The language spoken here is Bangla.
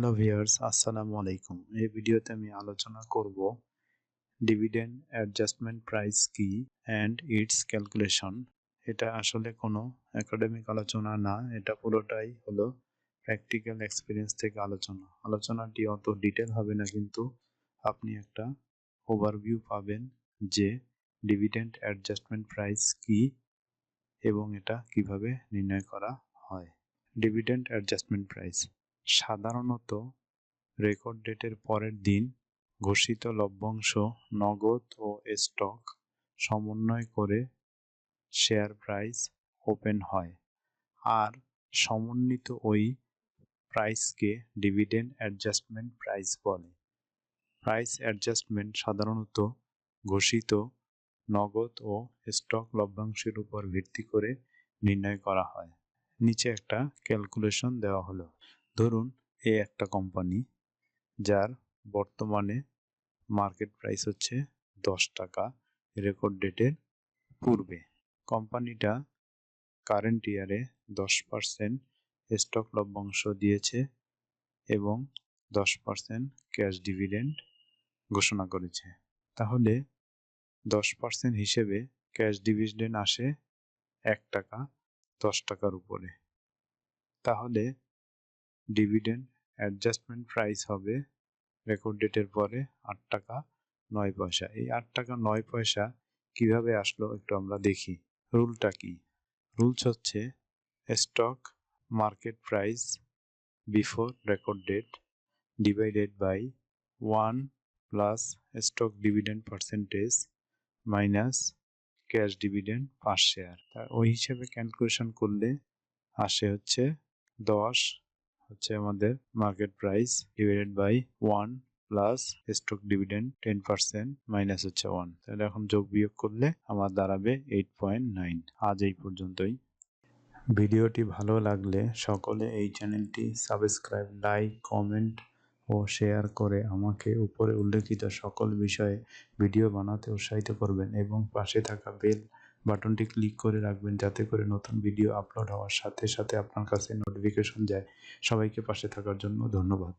হ্যালো ভিউয়ার্স, আসসালামু আলাইকুম। এই ভিডিওতে আমি আলোচনা করব ডিভিডেন্ড অ্যাডজাস্টমেন্ট প্রাইস কি অ্যান্ড ইটস ক্যালকুলেশন। এটা আসলে কোনো একাডেমিক আলোচনা না, এটা পুরোটাই হলো প্র্যাকটিক্যাল এক্সপিরিয়েন্স থেকে আলোচনাটি অত ডিটেল হবে না, কিন্তু আপনি একটা ওভারভিউ পাবেন যে ডিভিডেন্ড অ্যাডজাস্টমেন্ট প্রাইস কি এবং এটা কিভাবে নির্ণয় করা হয়। ডিভিডেন্ড অ্যাডজাস্টমেন্ট প্রাইস সাধারণত রেকর্ড ডেটের পরের দিন ঘোষিত লভ্যাংশ, নগদ ও স্টক সমন্বয় করে শেয়ার প্রাইস ওপেন হয়, আর সমন্বিত ওই প্রাইসকে ডিভিডেন্ড অ্যাডজাস্টমেন্ট প্রাইস বলে। প্রাইস অ্যাডজাস্টমেন্ট সাধারণত ঘোষিত নগদ ও স্টক লভ্যাংশের উপর ভিত্তি করে নির্ণয় করা হয়। নিচে একটা ক্যালকুলেশন দেওয়া হলো। ধরুন একটা কোম্পানি যার বর্তমানে মার্কেট প্রাইস হচ্ছে 10 টাকা রেকর্ড ডেটের পূর্বে। কোম্পানিটা কারেন্ট ইয়ারে 10% স্টক লভ্যাংশ দিয়েছে এবং 10% ক্যাশ ডিভিডেন্ড ঘোষণা করেছে। তাহলে 10% হিসেবে ক্যাশ ডিভিডেন্ড আসে 1 টাকা 10 টাকার উপরে। তাহলে ডিভিডেন্ড অ্যাডজাস্টমেন্ট প্রাইস হবে রেকর্ড ডেটের পরে 8 টাকা 9 পয়সা। এই 8 টাকা 9 পয়সা কিভাবে আসলো একটু আমরা দেখি। রুলটা কি? রুলস হচ্ছে stock market price before record date divided by 1 plus stock dividend percentage minus cash dividend per share. ওই হিসেবে ক্যালকুলেশন করলে আসে হচ্ছে 10 হচ্ছে আমাদের market price divided by 1 plus stock dividend 10% minus হচ্ছে 1। তাহলে এখন যোগ বিয়োগ করলে আমার দাঁড়াবে 8.9। আজ এই পর্যন্তই। ভিডিওটি ভালো লাগলে সকলে এই চ্যানেলটি সাবস্ক্রাইব, লাইক, কমেন্ট ও শেয়ার করে আমাকে উপরে উল্লেখিত সকল বিষয়ে ভিডিও বানাতে উৎসাহিত করবেন এবং পাশে থাকা বেল বাটনটি ক্লিক করে রাখবেন, যাতে করে নতুন ভিডিও আপলোড হওয়ার সাথে সাথে আপনার কাছে নোটিফিকেশন যায়। সবাইকে পাশে থাকার জন্য ধন্যবাদ।